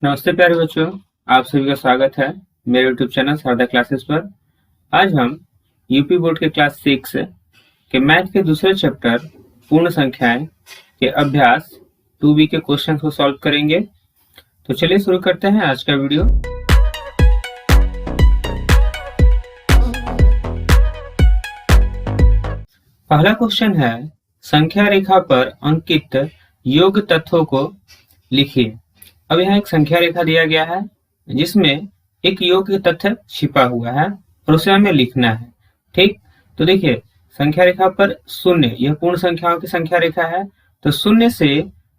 नमस्ते प्यारे बच्चों, आप सभी का स्वागत है मेरे यूट्यूब चैनल शारदा क्लासेस पर। आज हम यूपी बोर्ड के क्लास 6 के मैथ के दूसरे चैप्टर पूर्ण संख्याएं के अभ्यास 2B के क्वेश्चन को सॉल्व करेंगे। तो चलिए शुरू करते हैं आज का वीडियो। पहला क्वेश्चन है, संख्या रेखा पर अंकित योग तत्वों को लिखिए। अब यहाँ एक संख्या रेखा दिया गया है जिसमें एक योग तथ्य छिपा हुआ है और उसे हमें लिखना है। ठीक, तो देखिए संख्या रेखा पर शून्य, यह पूर्ण संख्याओं की संख्या रेखा है। तो शून्य से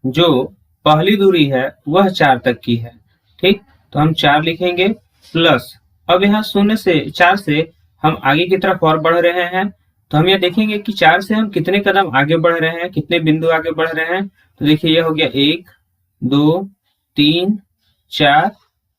जो पहली दूरी है वह 4 तक की है। ठीक, तो हम 4 लिखेंगे प्लस, अब यहाँ शून्य से 4 से हम आगे की तरफ और बढ़ रहे हैं। तो हम यह देखेंगे कि 4 से हम कितने कदम आगे बढ़ रहे हैं, कितने बिंदु आगे बढ़ रहे हैं। तो देखिए यह हो गया 1 2 3 4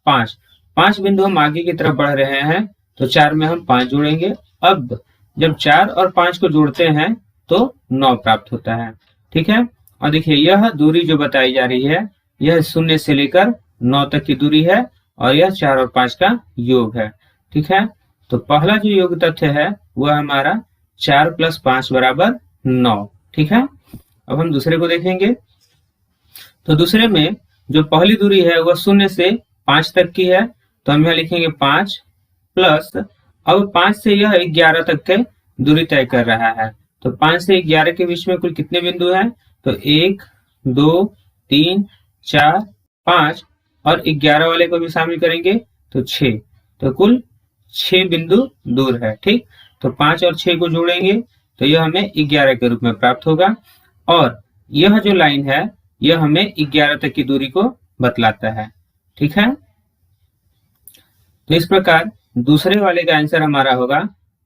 5, 5 बिंदु हम आगे की तरफ बढ़ रहे हैं। तो 4 में हम 5 जोड़ेंगे। अब जब 4 और 5 को जोड़ते हैं तो 9 प्राप्त होता है। ठीक है, और देखिए यह दूरी जो बताई जा रही है यह 0 से लेकर 9 तक की दूरी है और यह 4 और 5 का योग है। ठीक है, तो पहला जो योग तथ्य है वह हमारा 4 + 5 = 9। ठीक है, अब हम दूसरे को देखेंगे। तो दूसरे में जो पहली दूरी है वह 0 से 5 तक की है। तो हम यहाँ लिखेंगे 5 प्लस, अब 5 से यह 11 तक के दूरी तय कर रहा है। तो 5 से 11 के बीच में कुल कितने बिंदु हैं? तो 1 2 3 4 5 और 11 वाले को भी शामिल करेंगे तो 6। तो कुल 6 बिंदु दूर है। ठीक, तो 5 और 6 को जोड़ेंगे तो यह हमें 11 के रूप में प्राप्त होगा और यह जो लाइन है यह हमें 11 तक की दूरी को बतलाता है। ठीक है, तो इस प्रकार दूसरे वाले का आंसर हमारा होगा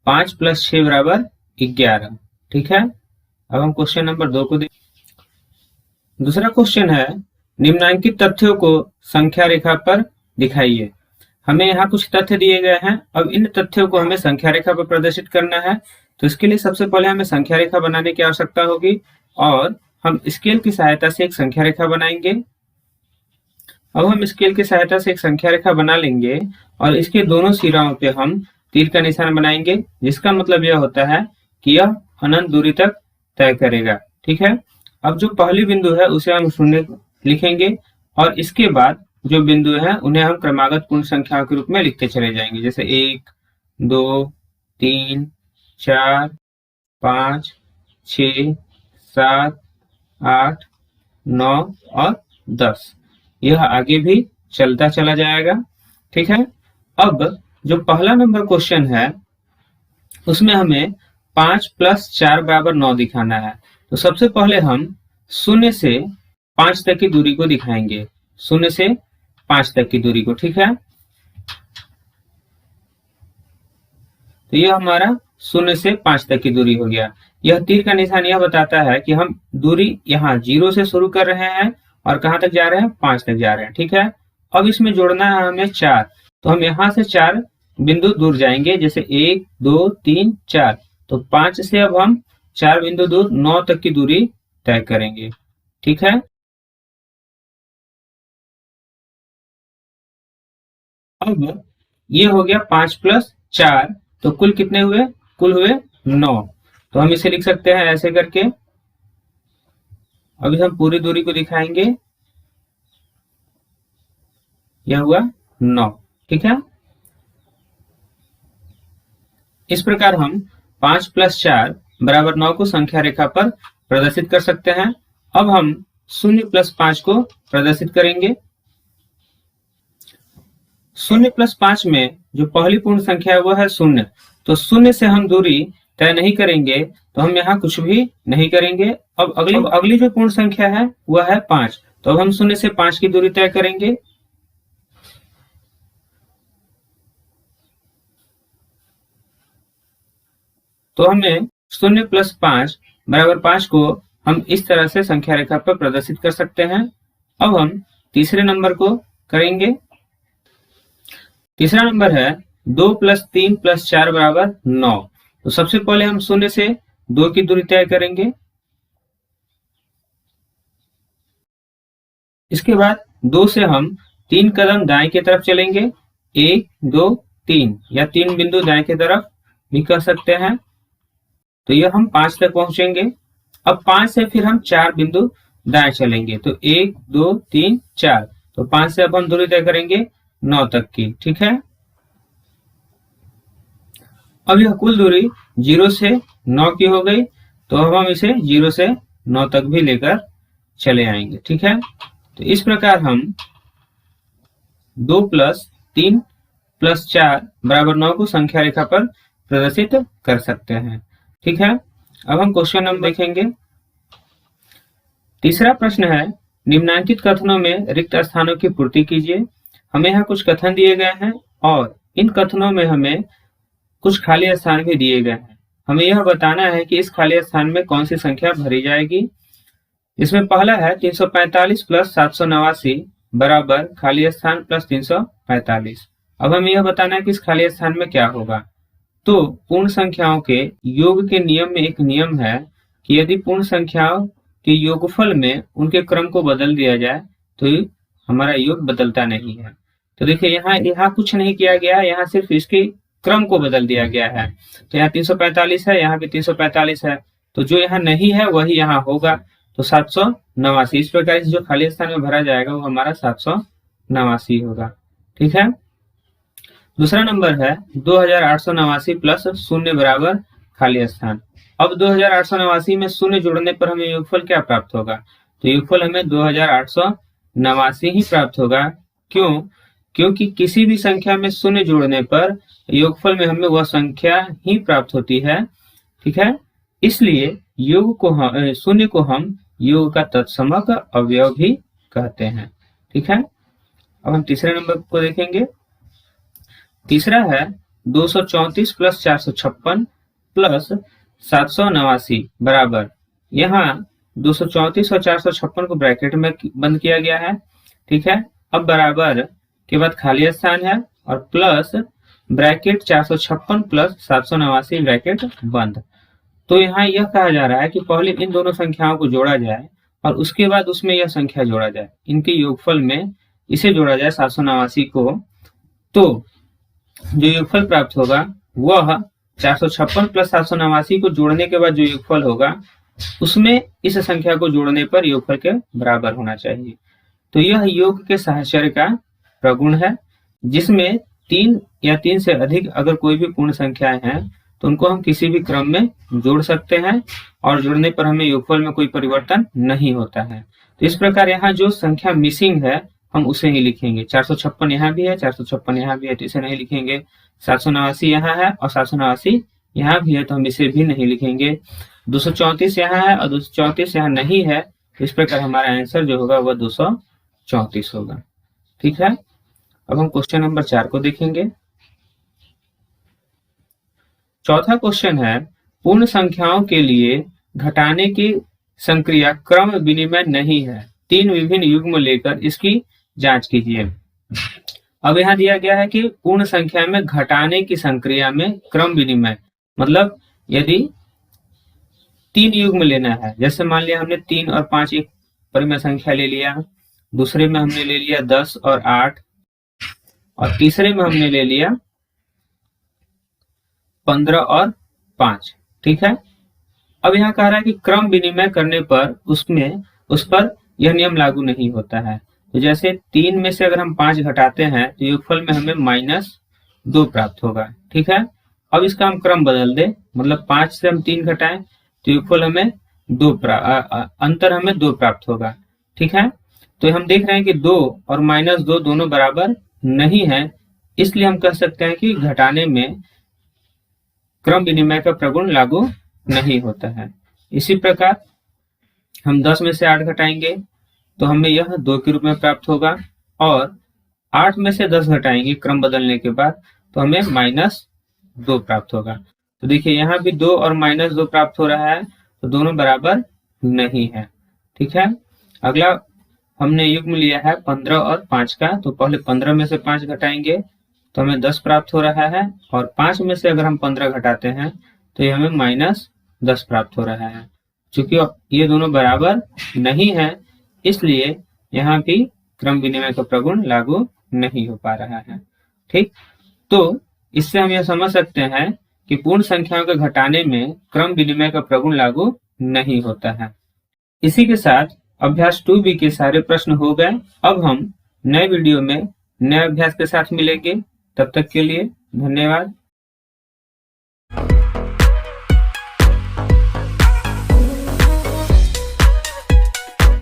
5 + 6 = 11। ठीक है, अब हम क्वेश्चन नंबर 2 को देखें। दूसरा क्वेश्चन है, निम्नलिखित तथ्यों को संख्या रेखा पर दिखाइए। हमें यहाँ कुछ तथ्य दिए गए हैं। अब इन तथ्यों को हमें संख्या रेखा पर प्रदर्शित करना है। तो इसके लिए सबसे पहले हमें संख्या रेखा बनाने की आवश्यकता होगी और हम स्केल की सहायता से एक संख्या रेखा बनाएंगे। अब हम स्केल की सहायता से एक संख्या रेखा बना लेंगे और इसके दोनों सिराओं पे हम तीर का निशान बनाएंगे, जिसका मतलब यह होता है कि यह अनंत दूरी तक तय करेगा। ठीक है, अब जो पहली बिंदु है उसे हम 0 लिखेंगे और इसके बाद जो बिंदु है उन्हें हम क्रमागत पूर्ण संख्याओं के रूप में लिखते चले जाएंगे, जैसे 1 2 3 4 5 6 7 8 9 और 10। यह आगे भी चलता चला जाएगा। ठीक है, अब जो पहला नंबर क्वेश्चन है उसमें हमें 5 + 4 = 9 दिखाना है। तो सबसे पहले हम 0 से 5 तक की दूरी को दिखाएंगे, 0 से 5 तक की दूरी को। ठीक है, तो यह हमारा 0 से 5 तक की दूरी हो गया। यह तीर का निशान यह बताता है कि हम दूरी यहाँ 0 से शुरू कर रहे हैं और कहाँ तक जा रहे हैं? 5 तक जा रहे हैं। ठीक है, अब इसमें जोड़ना है हमें 4। तो हम यहाँ से 4 बिंदु दूर जाएंगे, जैसे 1 2 3 4। तो 5 से अब हम 4 बिंदु दूर 9 तक की दूरी तय करेंगे। ठीक है, अब ये हो गया 5 + 4, तो कुल कितने हुए? कुल हुए 9। तो हम इसे लिख सकते हैं ऐसे करके। अभी हम पूरी दूरी को दिखाएंगे, यह हुआ 9। ठीक है, इस प्रकार हम 5 + 4 = 9 को संख्या रेखा पर प्रदर्शित कर सकते हैं। अब हम 0 + 5 को प्रदर्शित करेंगे। 0 + 5 में जो पहली पूर्ण संख्या है वह है 0। तो 0 से हम दूरी तय नहीं करेंगे, तो हम यहाँ कुछ भी नहीं करेंगे। अब अगली जो पूर्ण संख्या है वह है 5। तो अब हम 0 से 5 की दूरी तय करेंगे। तो हमें 0 + 5 = 5 को हम इस तरह से संख्या रेखा पर प्रदर्शित कर सकते हैं। अब हम तीसरे नंबर को करेंगे। तीसरा नंबर है 2 + 3 + 4 = 9। तो सबसे पहले हम 0 से 2 की दूरी तय करेंगे। इसके बाद 2 से हम 3 कदम दाएं की तरफ चलेंगे, 1 2 3, या 3 बिंदु दाएं की तरफ भी कर सकते हैं। तो यह हम 5 तक पहुंचेंगे। अब 5 से फिर हम 4 बिंदु दाएं चलेंगे, तो 1 2 3 4, तो 5 से अब हम दूरी तय करेंगे 9 तक की। ठीक है, अब यह कुल दूरी 0 से 9 की हो गई, तो अब हम इसे 0 से 9 तक भी लेकर चले आएंगे। ठीक है, तो इस प्रकार हम 2 + 3 + 4 = 9 को संख्या रेखा पर प्रदर्शित कर सकते हैं। ठीक है, अब हम क्वेश्चन नंबर देखेंगे। तीसरा प्रश्न है, निम्नांकित कथनों में रिक्त स्थानों की पूर्ति कीजिए। हमें यहाँ कुछ कथन दिए गए हैं और इन कथनों में हमें कुछ खाली स्थान भी दिए गए हैं। हमें यह बताना है कि इस खाली स्थान में कौन सी संख्या भरी जाएगी। इसमें पहला है 345 + 789 बराबर खाली स्थान + 345। अब हमें यह बताना है कि इस खाली स्थान में क्या होगा। तो पूर्ण संख्याओं के योग के नियम में एक नियम है कि यदि पूर्ण संख्याओं के योगफल में उनके क्रम को बदल दिया जाए तो हमारा योग बदलता नहीं है। तो देखिए यहाँ कुछ नहीं किया गया, यहाँ सिर्फ इसके क्रम को बदल दिया गया है। तो यहाँ 345 है, यहाँ भी 345 है, तो जो यहाँ नहीं है वही यहाँ होगा, तो 789। इस प्रकार से जो खाली स्थान में भरा जाएगा वो हमारा 789 होगा। ठीक है, दूसरा नंबर है 2889 + 0 बराबर खाली स्थान। अब 2889 में 0 जोड़ने पर हमें योगफल क्या प्राप्त होगा। तो योगफल हमें 2889 ही प्राप्त होगा। क्यों? क्योंकि किसी भी संख्या में 0 जोड़ने पर योगफल में हमें वह संख्या ही प्राप्त होती है। ठीक है, इसलिए योग को 0 को हम योग का तत्समक अवयव भी कहते हैं। ठीक है, अब हम तीसरे नंबर को देखेंगे। तीसरा है 234 + 456 + 789 बराबर, यहाँ 234 और 456 को ब्रैकेट में बंद किया गया है। ठीक है, अब बराबर के बाद खाली स्थान है और प्लस ब्रैकेट 456 + 789 ब्रैकेट बंद। तो यहाँ यह कहा जा रहा है कि पहले इन दोनों संख्याओं को जोड़ा जाए और उसके बाद उसमें यह संख्या जोड़ा जाए, इनके योगफल में इसे जोड़ा जाए 789 को, तो जो योगफल प्राप्त होगा वह 456 + 789 को जोड़ने के बाद जो योगफल होगा उसमें इस संख्या को जोड़ने पर योगफल के बराबर होना चाहिए। तो यह योग के साहचर्य का प्रगुण है, जिसमें 3 या 3 से अधिक अगर कोई भी पूर्ण संख्याएं हैं तो उनको हम किसी भी क्रम में जोड़ सकते हैं और जोड़ने पर हमें योगफल में कोई परिवर्तन नहीं होता है। तो इस प्रकार यहाँ जो संख्या मिसिंग है हम उसे ही लिखेंगे। 456 यहाँ भी है, 456 यहाँ भी है, तो इसे नहीं लिखेंगे। 789 यहाँ है और 789 यहाँ भी है, तो हम इसे भी नहीं लिखेंगे। 234 यहाँ है और 234 यहाँ नहीं है, तो इस प्रकार हमारा आंसर जो होगा वह 234 होगा। ठीक है, अब हम क्वेश्चन नंबर 4 को देखेंगे। चौथा क्वेश्चन है, पूर्ण संख्याओं के लिए घटाने की संक्रिया क्रम विनिमय नहीं है, 3 विभिन्न युग्म लेकर इसकी जांच कीजिए। अब यहाँ दिया गया है कि पूर्ण संख्या में घटाने की संक्रिया में क्रम विनिमय, मतलब यदि 3 युग्म लेना है, जैसे मान लिया हमने 3 और 5 एक परिमेय संख्या ले लिया, दूसरे में हमने ले लिया 10 और 8, और तीसरे में हमने ले लिया 15 और 5। ठीक है, अब यहाँ कह रहा है कि क्रम विनिमय करने पर उस पर यह नियम लागू नहीं होता है। तो जैसे 3 में से अगर हम 5 घटाते हैं तो योगफल में हमें -2 प्राप्त होगा। ठीक है, अब इसका हम क्रम बदल दें, मतलब 5 से हम 3 घटाएं तो योगफल हमें अंतर हमें 2 प्राप्त होगा। ठीक है, तो हम देख रहे हैं कि 2 और -2 दोनों बराबर नहीं है, इसलिए हम कह सकते हैं कि घटाने में क्रम विनिमय का प्रगुण लागू नहीं होता है। इसी प्रकार हम 10 में से 8 घटाएंगे तो हमें यह 2 के रूप में प्राप्त होगा, और 8 में से 10 घटाएंगे क्रम बदलने के बाद तो हमें -2 प्राप्त होगा। तो देखिए यहाँ भी 2 और -2 प्राप्त हो रहा है, तो दोनों बराबर नहीं है। ठीक है, अगला हमने युग्म लिया है 15 और 5 का, तो पहले 15 में से 5 घटाएंगे तो हमें 10 प्राप्त हो रहा है, और 5 में से अगर हम 15 घटाते हैं तो ये हमें -10 प्राप्त हो रहा है। चूंकि ये दोनों बराबर नहीं है, इसलिए यहाँ भी क्रम विनिमय का प्रगुण लागू नहीं हो पा रहा है। ठीक, तो इससे हम यह समझ सकते हैं कि पूर्ण संख्याओं के घटाने में क्रम विनिमय का प्रगुण लागू नहीं होता है। इसी के साथ अभ्यास 2B के सारे प्रश्न हो गए। अब हम नए वीडियो में नए अभ्यास के साथ मिलेंगे। तब तक के लिए धन्यवाद।